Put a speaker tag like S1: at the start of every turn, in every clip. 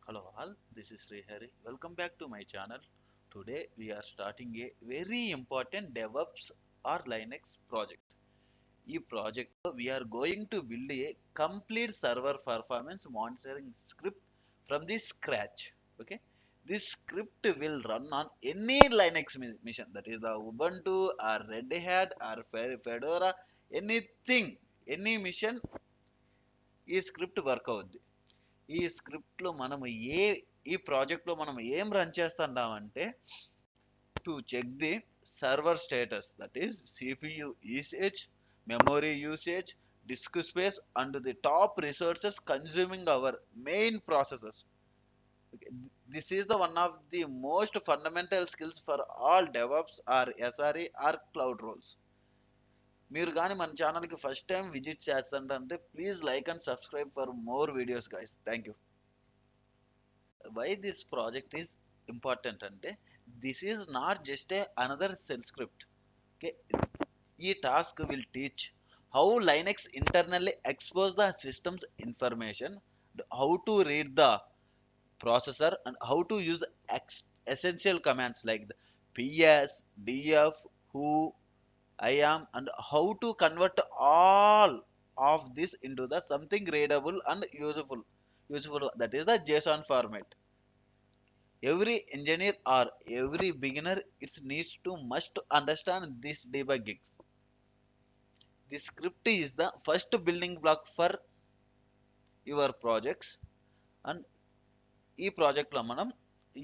S1: Hello all, this is Srihari. Welcome back to my channel. Today we are starting a very important DevOps or Linux project. In this project we are going to build a complete server performance monitoring script from the scratch. Okay, this script will run on any Linux machine, that is the Ubuntu or Red Hat or Fedora, anything, any machine. ఈ script work అవుద్ది. ఈ స్క్రిప్ట్లో మనం ఈ ప్రాజెక్ట్లో మనం ఏం run చేస్తున్నామంటే to check the server status, that is CPU usage, memory usage, disk space and the top resources consuming our main processors. Okay. This is the one of the most fundamental skills for all DevOps or SRE or cloud roles. మీరు కానీ మన ఛానల్కి first time visit చేస్తుంటే please like and subscribe for more videos guys. Thank you. Why this project is important ante, this is not just another shell script. Okay, e task will teach how Linux internally expose the system's information, how to read the processor, and how to use essential commands like the ps, df, who, IAM, and how to convert all of this into the something readable and useful, that is the JSON format. Every engineer or every beginner it needs to must understand this debugging. This script is the first building block for your projects. And ఈ ప్రాజెక్ట్లో మనం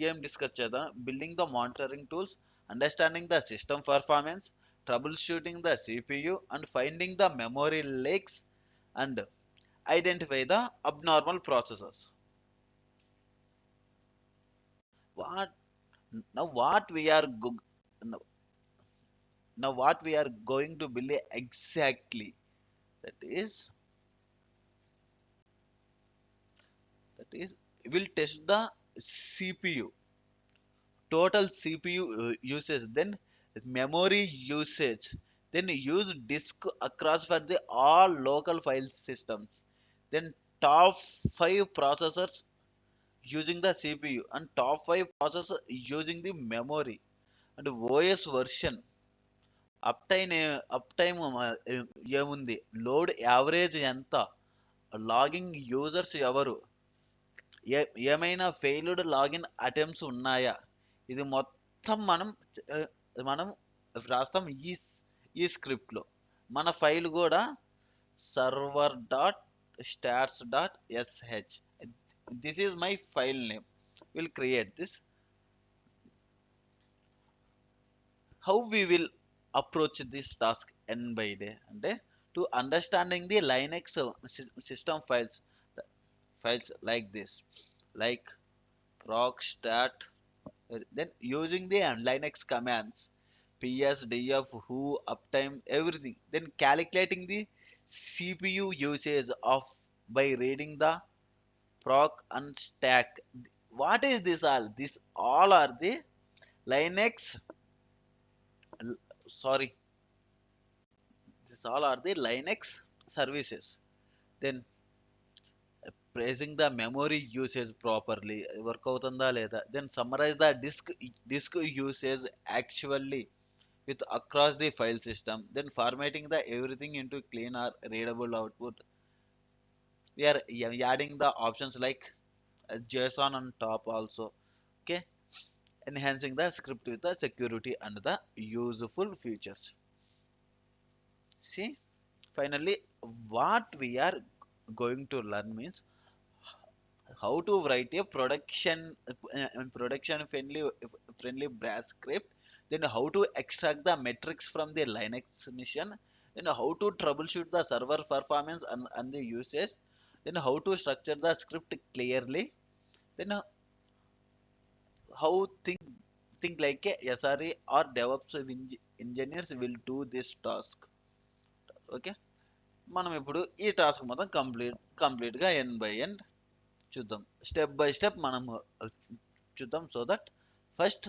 S1: ఏం discuss చేద్దాం, building the monitoring tools, understanding the system performance, trouble shooting the CPU and finding the memory lakes and identify the abnormal processes. what now what we are now, now what we are going to build exactly, that is will test the cpu, total cpu usage, then memory usage, then use disk across for the all local file systems, then top 5 processors using the cpu and top 5 processors using the memory, and OS version, up time ఏముంది, load average ఎంత, logging users ఎవరు, ఏమైనా failed login attempts ఉన్నాయా, ఇది మొత్తం మనం రాస్తాం ఈ స్క్రిప్ట్లో. మన ఫైల్ కూడా server dot stats dot SH, this is my file name. Will create this. How we will approach this task n by day అంటే to understanding the Linux system files like this, like proc stat, then using the Linux commands ps, df, who, uptime, everything, then calculating the cpu usage of by reading the proc and stack. What is this all? This all are the Linux, sorry, this all are the Linux services. Then praising the memory usage properly, work అవుతుందా లేదా, then summarize the disk usage actually with across the file system, then formatting the everything into clean or readable output. We are adding the options like JSON on top also. Okay, enhancing the script with the security and the useful features. See, finally what we are going to learn means how to write a production friendly bash script, then how to extract the metrics from the Linux machine, then how to troubleshoot the server performance and the usage, then how to structure the script clearly, then how think like a SRE or DevOps engineers will do this task. Okay, మనం ఇప్పుడు ఈ task మొత్తం కంప్లీట్గా end by end చూద్దాం, step by step మనం చూద్దాం. So that first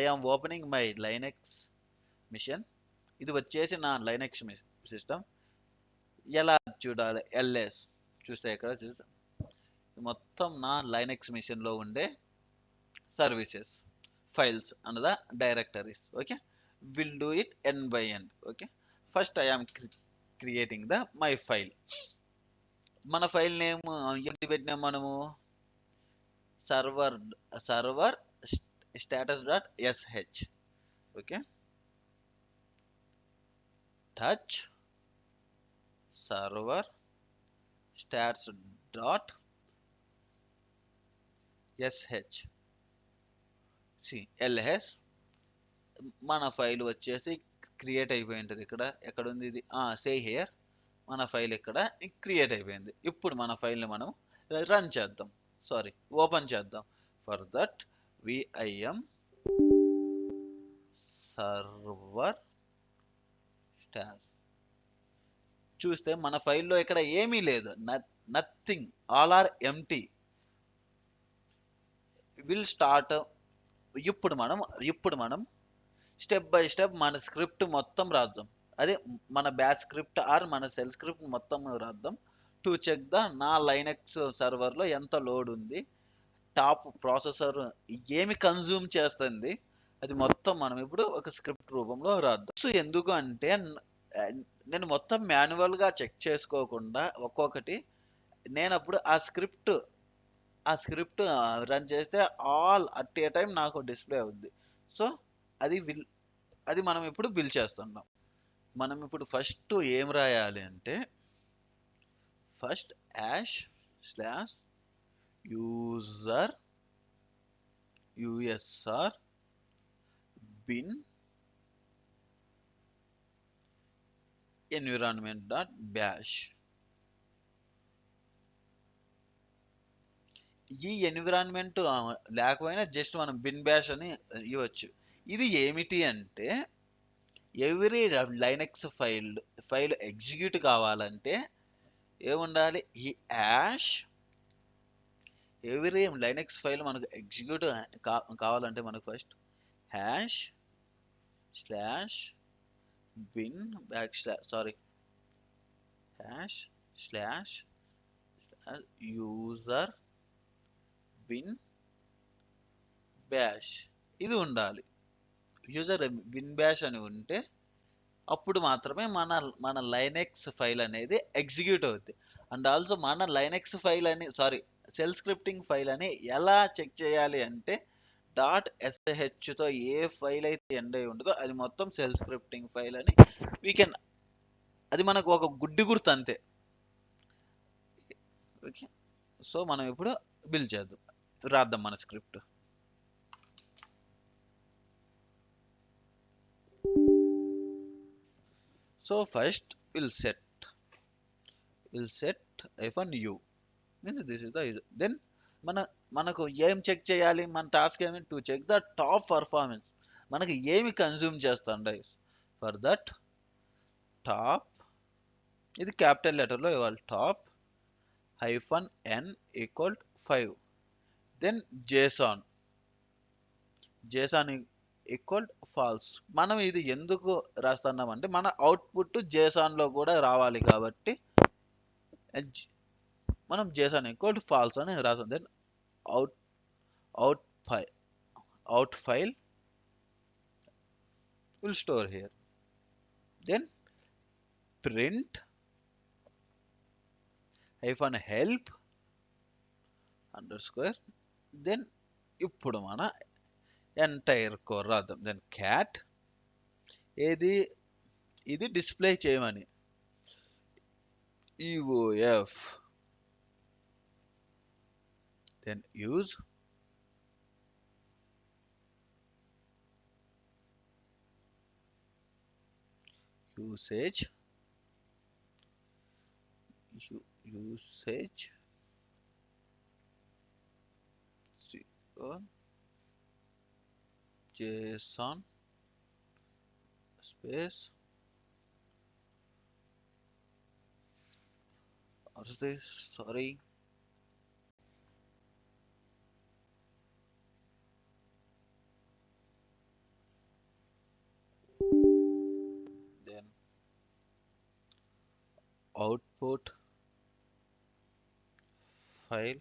S1: I am opening my Linux machine. ఇది వచ్చేసి నా లైనక్స్ సిస్టమ్. ఎలా చూడాలి, ఎల్ఎస్ చూస్తే ఇక్కడ చూస్తాం, మొత్తం నా లైనెక్స్ మిషన్లో ఉండే services files and the directories. Okay, will do it end by end. Okay, first I am creating the my file. మన ఫైల్ నేమ్ ఏంటి పెట్టినాం మనము? Server server status dot SH. Okay, touch server stats dot SH LH. మన file వచ్చేసి create అయిపోయి ఉంటుంది. ఎక్కడ ఉంది ఇది? Say here. మన ఫైల్ ఇక్కడ క్రియేట్ అయిపోయింది. ఇప్పుడు మన ఫైల్ని మనం రన్ చేద్దాం, సారీ ఓపెన్ చేద్దాం. For that VIM server stats. చూస్తే మన ఫైల్లో ఇక్కడ ఏమీ లేదు, nothing, all are empty. Will start. ఇప్పుడు మనం స్టెప్ బై స్టెప్ మన స్క్రిప్ట్ మొత్తం రాద్దాం. అదే మన బ్యాచ్ స్క్రిప్ట్ ఆర్ మన సెల్ స్క్రిప్ట్ మొత్తం రాద్దాం. టు చెక్ ద నా లైనెక్స్ సర్వర్లో ఎంత లోడ్ ఉంది, టాప్ ప్రాసెసర్ ఏమి కన్జ్యూమ్ చేస్తుంది, అది మొత్తం మనం ఇప్పుడు ఒక స్క్రిప్ట్ రూపంలో రాద్దాం. సో ఎందుకు అంటే నేను మొత్తం మాన్యువల్గా చెక్ చేసుకోకుండా ఒక్కొక్కటి నేను అప్పుడు ఆ స్క్రిప్ట్ రన్ చేస్తే ఆల్ అట్ ఏ టైం నాకు డిస్ప్లే అవుద్ది. సో అది మనం ఇప్పుడు బిల్డ్ చేస్తున్నాం. మనం ఇప్పుడు ఫస్ట్ ఏం రాయాలి అంటే, first hash slash user USR bin environment dot bash. ఈ ఎన్విరాన్మెంట్ లేకపోయినా జస్ట్ మనం బిన్ బ్యాష్ అని ఇవ్వచ్చు. ఇది ఏమిటి అంటే, ఎవ్రీ లైనెక్స్ ఫైల్ ఎగ్జిక్యూట్ కావాలంటే ఏముండాలి? ఈ యాష్. ఎవ్రీ లైనెక్స్ ఫైల్ మనకు ఎగ్జిక్యూట్ కావాలంటే మనకు first hash slash bin hash slash user bin bash ఇది ఉండాలి. యూజర్ బిన్ బ్యాష్ అని ఉంటే అప్పుడు మాత్రమే మన లైనెక్స్ ఫైల్ అనేది ఎగ్జిక్యూట్ అవుద్ది. అండ్ ఆల్సో మన లైనెక్స్ ఫైల్ అని సెల్ స్క్రిప్టింగ్ ఫైల్ అని ఎలా చెక్ చేయాలి అంటే, .sh తో ఏ ఫైల్ అయితే ఎండ్ అయి ఉంటుందో అది మొత్తం సెల్ స్క్రిప్టింగ్ ఫైల్ అని అది మనకు ఒక గుడ్డి గుర్తు అంతే. ఓకే, సో మనం ఇప్పుడు బిల్డ్ చేద్దాం, రాద్దాం మన script. So first will set -u means this is the user. Then మనకు ఏం చెక్ చేయాలి? మన టాస్క్ ఏమి? To check the top performance. మనకి ఏమి కన్జ్యూమ్ చేస్తుండే. ఫర్ దట్ టాప్, ఇది క్యాపిటల్ లెటర్లో ఇవ్వాలి, top -n = 5. Then JSON false. మనం ఇది ఎందుకు రాస్తున్నామంటే మన అవుట్పుట్ జేసాన్లో కూడా రావాలి కాబట్టి మనం జేసాన్ ఫాల్స్ అని రాస్తాం. Then out file will store here. Then print -help _ then ఇప్పుడు మన ఎంటైర్ కోడ్ రాద్దాం. దెన్ క్యాట్ ఇది డిస్ప్లే చేయమని, eof. దెన్ usage JSON space what's this? Sorry. Then output file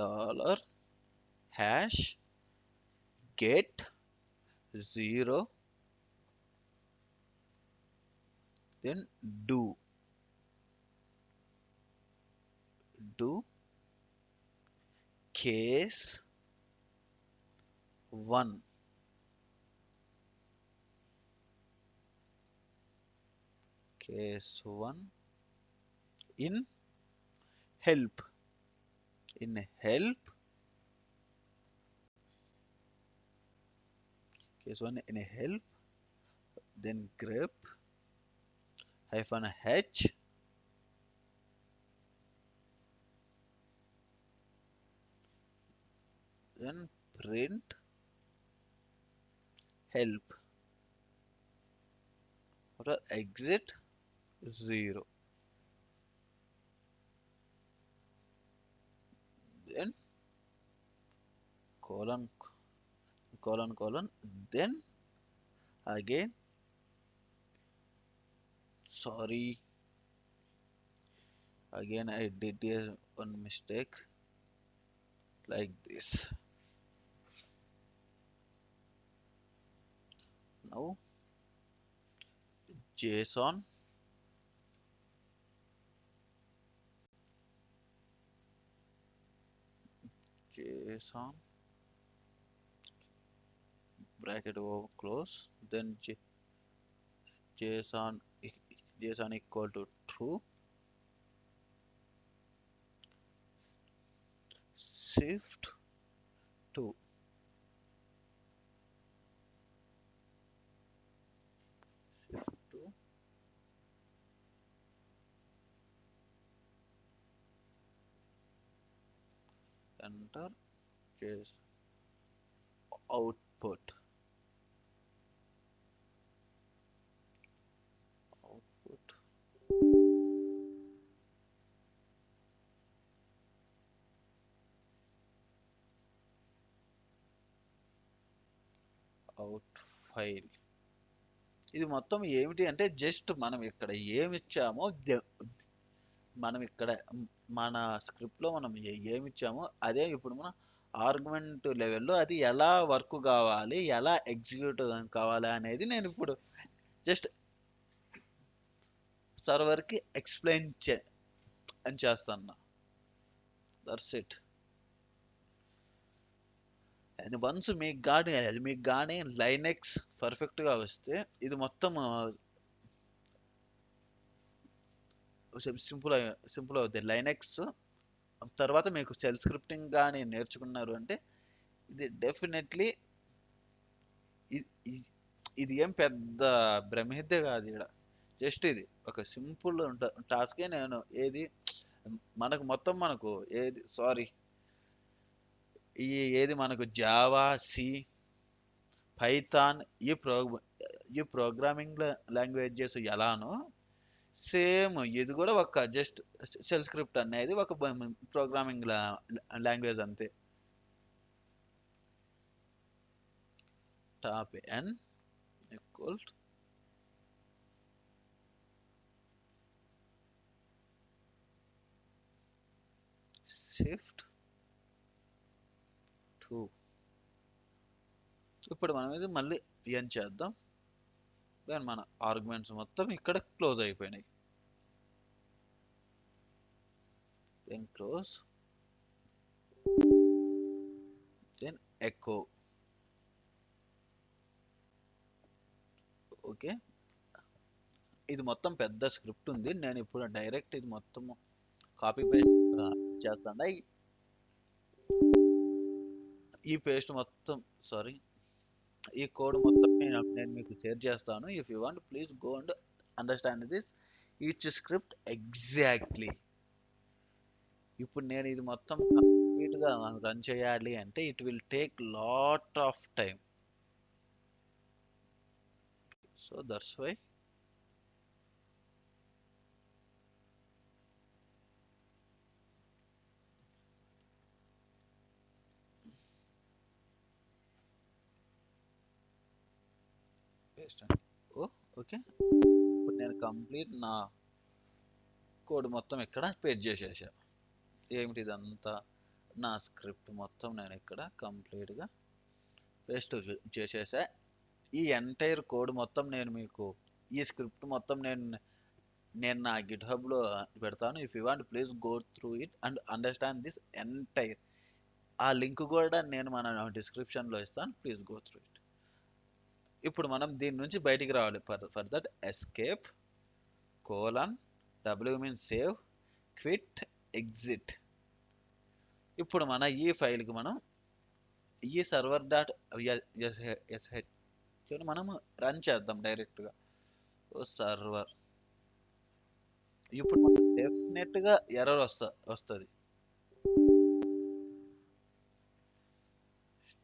S1: dollar hash get 0, then do case 1, case 1 in help, case 1 in help, then grep -h, then print help, after exit 0, then colon, then again, sorry, again I did one mistake like this. Now JSON bracket over close, then JSON equal to true, shift to enter JSON output out file. ఇది మొత్తం ఏమిటి అంటే just మనం ఇక్కడ ఏమి ఇచ్చామో మనం ఇక్కడ మన స్క్రిప్ట్లో మనం ఏమి ఇచ్చామో అదే ఇప్పుడు మనం ఆర్గ్యుమెంట్ లెవెల్లో అది ఎలా వర్క్ కావాలి, ఎలా ఎగ్జిక్యూట్ కావాలి అనేది నేను ఇప్పుడు జస్ట్ సర్వర్కి ఎక్స్ప్లెయిన్ అని చేస్తున్నా. That's it. అండ్ వన్స్ మీకు కానీ లైనెక్స్ పర్ఫెక్ట్గా వస్తే ఇది మొత్తం సింపుల్ అవుతుంది. లైనెక్స్ తర్వాత మీకు షెల్ స్క్రిప్టింగ్ కానీ నేర్చుకున్నారు అంటే ఇది డెఫినెట్లీ ఇది ఏం పెద్ద బ్రహ్మవిద్య కాదు. ఇక్కడ జస్ట్ ఇది ఒక సింపుల్ టాస్కే. నేను మనకు ఏది మనకు జావా, సి, పైథాన్ ఈ ప్రోగ్రామింగ్ లాంగ్వేజెస్ ఎలానో సేమ్ ఇది కూడా ఒక జస్ట్ షెల్ స్క్రిప్ట్ అనేది ఒక ప్రోగ్రామింగ్ లాంగ్వేజ్ అంతే. Top n equal shift 2. ఇప్పుడు మనం ఇది మళ్ళీ n చేద్దాం. దెన్ మన ఆర్గ్యుమెంట్స్ మొత్తం ఇక్కడ క్లోజ్ అయిపోయినాయి. Then close, then echo. Okay, ఇది మొత్తం పెద్ద స్క్రిప్ట్ ఉంది. నేను ఇప్పుడు డైరెక్ట్ ఇది మొత్తం కాపీ పేస్ట్ చేస్తాను. ఈ పేస్ట్ మొత్తం ఈ కోడ్ మొత్తం నేను మీకు షేర్ చేస్తాను. If you want please go and understand this each script exactly. ఇప్పుడు నేను ఇది మొత్తం కంప్లీట్గా రన్ చేయాలి అంటే it will take lot of time. So that's why okay. ఇప్పుడు నేను కంప్లీట్ నా కోడ్ మొత్తం ఇక్కడ పేస్ట్ చేసేసా. ఏమిటి ఇదంతా నా స్క్రిప్ట్ మొత్తం నేను ఇక్కడ కంప్లీట్గా పేస్ట్ చేసేసా. ఈ ఎంటైర్ కోడ్ మొత్తం నేను మీకు ఈ స్క్రిప్ట్ మొత్తం నేను నా గిట్హబ్లో పెడతాను. If you want please go through it and understand this entire. ఆ లింక్ కూడా నేను మన డిస్క్రిప్షన్లో ఇస్తాను. Please go through it. ఇప్పుడు మనం దీని నుంచి బయటికి రావాలి. For that escape colon W mean save quit exit. ఇప్పుడు మన ఈ ఫైల్కి మనం ఈ సర్వర్ డాట్ ఎస్హెచ్ మనం రన్ చేద్దాం డైరెక్ట్గా. సర్వర్ ఇప్పుడు మనకు డెఫినెట్గా ఎర్రర్ వస్తుంది.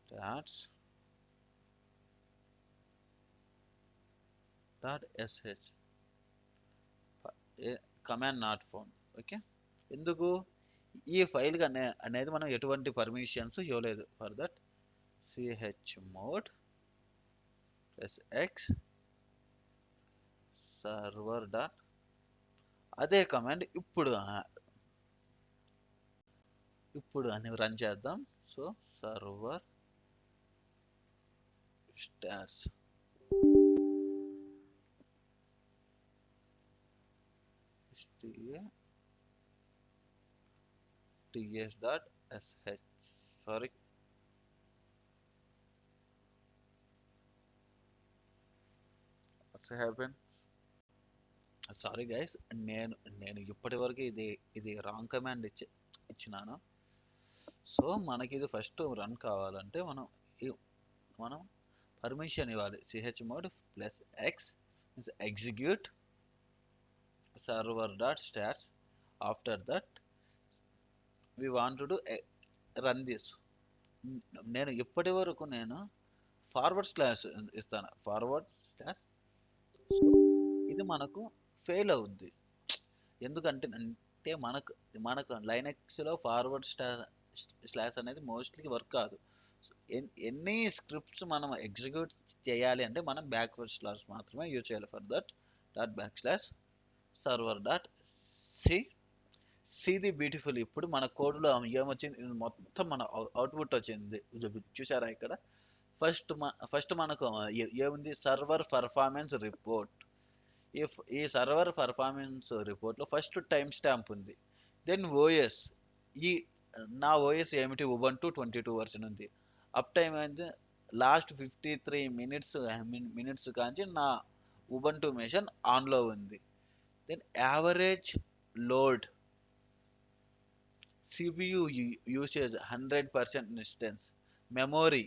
S1: Starts dot SH command not found. Okay, ఎందుకు ఈ ఫైల్కి అనేది మనం ఎటువంటి పర్మిషన్స్ ఇవ్వలేదు. For that chmod +x server dot అదే కమాండ్ ఇప్పుడు అని రన్ చేద్దాం. So server stars ts.sh. Sorry, watts happen. Sorry guys, నేను ఇప్పటి వరకు ఇది రాంగ్ కమాండ్ ఇచ్చినాను. సో మనకి ఇది ఫస్ట్ రన్ కావాలంటే మనం పర్మిషన్ ఇవ్వాలి. chmod +x execute server dot stars. After that we want to run this. నేను ఇప్పటి వరకు ఫార్వర్డ్ స్లాష్ ఇస్తాను. ఫార్వర్డ్ స్లాష్ ఇది మనకు ఫెయిల్ అవుద్ది. ఎందుకంటే మనకు లైనక్స్లో ఫార్వర్డ్ స్లాష్ అనేది మోస్ట్లీ వర్క్ కాదు. ఎన్ని స్క్రిప్ట్స్ మనం ఎగ్జిక్యూట్ చేయాలి అంటే మనం బ్యాక్వర్డ్ స్లాష్ మాత్రమే యూజ్ చేయాలి. For that dot back slash server dot see the beautiful. ఇప్పుడు మన కోడ్లో ఏమొచ్చింది, మొత్తం మన అవుట్పుట్ వచ్చింది. చూసారా ఇక్కడ ఫస్ట్ మనకు ఏముంది, సర్వర్ పర్ఫార్మెన్స్ రిపోర్ట్. ఈ సర్వర్ పర్ఫార్మెన్స్ రిపోర్ట్లో ఫస్ట్ టైం స్టాంప్ ఉంది. దెన్ ఓఎస్, ఈ నా ఓఎస్ ఏమిటి, ఉబంటు 22 వర్షన్ ఉంది. అప్ టైం అయితే లాస్ట్ 53 మినిట్స్ కాంచి నా ఉబంటు మెషిన్ ఆన్లో ఉంది. Then average load, CPU usage 100% instance, memory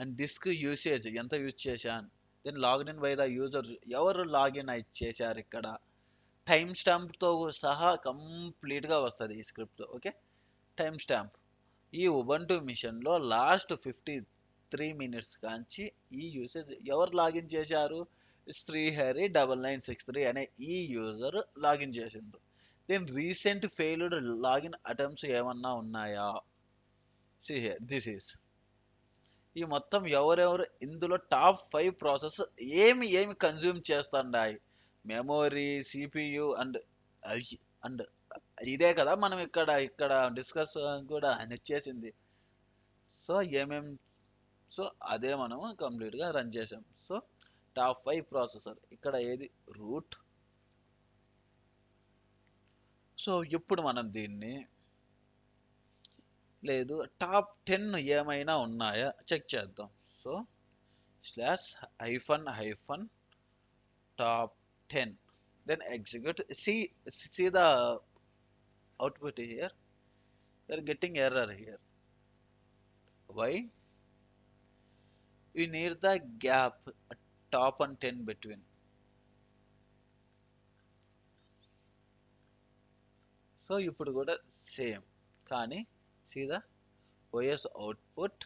S1: and disk usage ఎంత యూజ్ చేశాను. Then login by the user, ఎవరు లాగిన్ చేశారు. ఇక్కడ టైం స్టాంప్తో సహా కంప్లీట్గా వస్తుంది ఈ స్క్రిప్ట్. ఓకే, టైం స్టాంప్ ఈ ఉబంటు మిషన్లో లాస్ట్ 53 మినిట్స్ కాంచి ఈ యూసేజ్ ఎవరు లాగిన్ చేశారు, శ్రీహరి 9963 అనే ఈ యూజర్ లాగిన్ చేసిండ్రు. Then recent failed login attempts ఏమన్నా ఉన్నాయా, దిస్ ఈస్ ఈ మొత్తం ఎవరెవరు ఇందులో టాప్ 5 ప్రాసెస్ ఏమి కన్జ్యూమ్ చేస్తున్నాయి, మెమొరీ, సిపియు అండ్ అండ్ ఇదే కదా మనం ఇక్కడ డిస్కస్ కూడా చేసింది. సో సో అదే మనం కంప్లీట్గా రన్ చేసాం. సో టాప్ 5 ప్రాసెసర్ ఇక్కడ ఏది, రూట్. సో ఇప్పుడు మనం దీన్ని లేదు టాప్ 10 ఏమైనా ఉన్నాయా చెక్ చేద్దాం. So /-/ top 10, then execute. See the output here. We are getting error here. Why? We need the gap top and 10 between. So ఇప్పుడు కూడా సేమ్, కానీ see the OS output,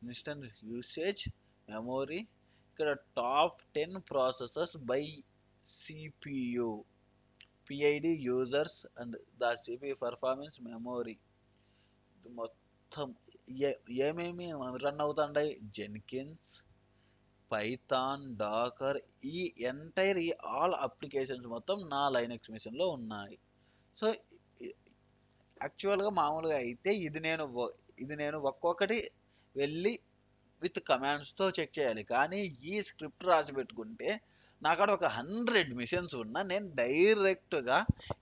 S1: instant usage, memory. ఇక్కడ top 10 processors by CPU, PID users and the CPU performance memory. మొత్తం ఏమేమి run అవుతుంటాయి, Jenkins, Python, Dakar, ఈ entire all applications మొత్తం నా లైనక్స్ మిషన్లో ఉన్నాయి. సో యాక్చువల్గా మామూలుగా అయితే ఇది నేను ఒక్కొక్కటి వెళ్ళి విత్ కమాండ్స్తో చెక్ చేయాలి. కానీ ఈ స్క్రిప్ట్ రాసి పెట్టుకుంటే నాకాడ ఒక 100 మిషన్స్ ఉన్నా నేను డైరెక్ట్గా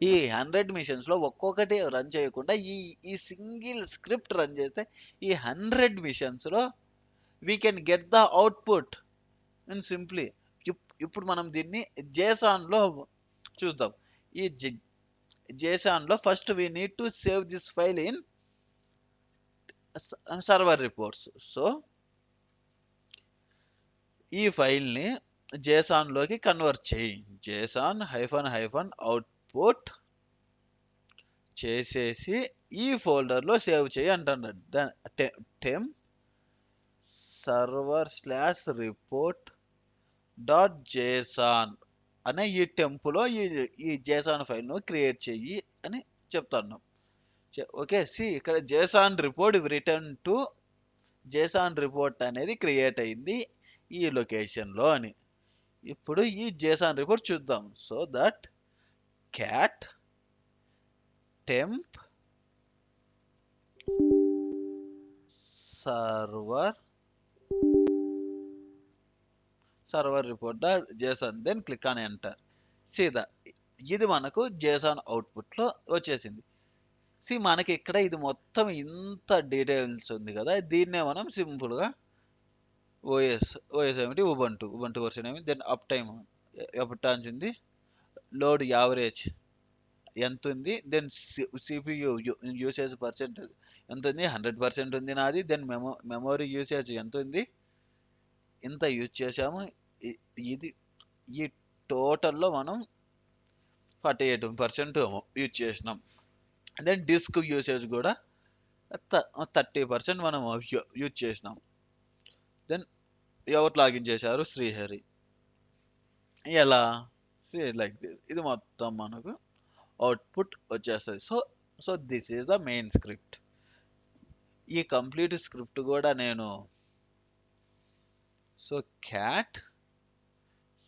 S1: ఈ 100 మిషన్స్లో ఒక్కొక్కటి రన్ చేయకుండా ఈ ఈ సింగిల్ స్క్రిప్ట్ రన్ చేస్తే ఈ 100 మిషన్స్లో we can get the output and simply. ఇప్పుడు మనం దీన్ని జేసాన్లో చూద్దాం. ఈ జేసాన్లో first we need to save this file in server reports. So ఈ ఫైల్ని జేసాన్లోకి కన్వర్ట్ చేయి. జేసాన్ హైఫన్ అవుట్పుట్ చేసేసి ఈ ఫోల్డర్లో సేవ్ చేయి అంటున్నాడు. టెంప్ server/report .json అనే ఈ టెంపులో ఈ జేసాన్ ఫైల్ను క్రియేట్ చెయ్యి అని చెప్తాను. ఓకే, సి ఇక్కడ JSON report return to JSON report అనేది క్రియేట్ అయింది ఈ లొకేషన్లో అని. ఇప్పుడు ఈ జేసాన్ రిపోర్ట్ చూద్దాం. So that cat temp server report dot JSON, then click on enter. సీదా ఇది మనకు జేసాన్ అవుట్పుట్లో వచ్చేసింది. మనకి ఇక్కడ ఇది మొత్తం ఇంత డీటెయిల్స్ ఉంది కదా, దీన్నే మనం సింపుల్గా ఓఎస్ ఏమిటి, ఉబంటు వర్షన్ ఏమి, దెన్ అప్ టైమ్ ఎప్పటి ఉంది, లోడ్ యావరేజ్ ఎంత ఉంది, దెన్ సిపియు యూసేజ్ పర్సెంటేజ్ ఎంత ఉంది, 100% ఉంది నాది. దెన్ మెమొరీ యూసేజ్ ఎంత ఉంది, ఇంత యూజ్ చేసాము. ఇది ఈ టోటల్లో మనం 48% యూజ్ చేసినాం. దెన్ డిస్క్ యూసేజ్ కూడా 30% మనం యూజ్ చేసినాం. దెన్ ఎవరు లాగిన్ చేశారు, శ్రీహరి. ఎలా లైక్ దిస్, ఇది మొత్తం మనకు అవుట్పుట్ వచ్చేస్తుంది. So this is the main script. ఈ కంప్లీట్ స్క్రిప్ట్ కూడా నేను cat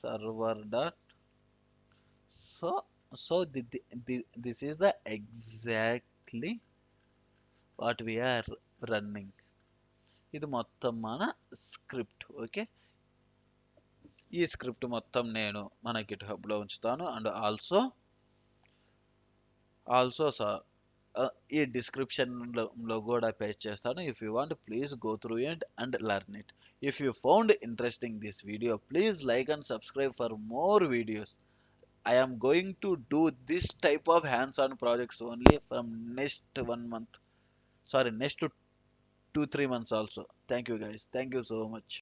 S1: server dot this is the exactly what we are running. ఇది మొత్తం మన స్క్రిప్ట్. ఓకే, ఈ స్క్రిప్ట్ మొత్తం నేను మన గిట్హబ్లో ఉంచుతాను. అండ్ ఆల్సో ఈ డిస్క్రిప్షన్లో కూడా పేస్ట్ చేస్తాను. If you want please go through it and learn it. If you found interesting this video, please like and subscribe for more videos. I am going to do this type of hands-on projects only from next 1 month. Sorry, next 2-3 months also. Thank you guys. Thank you so much.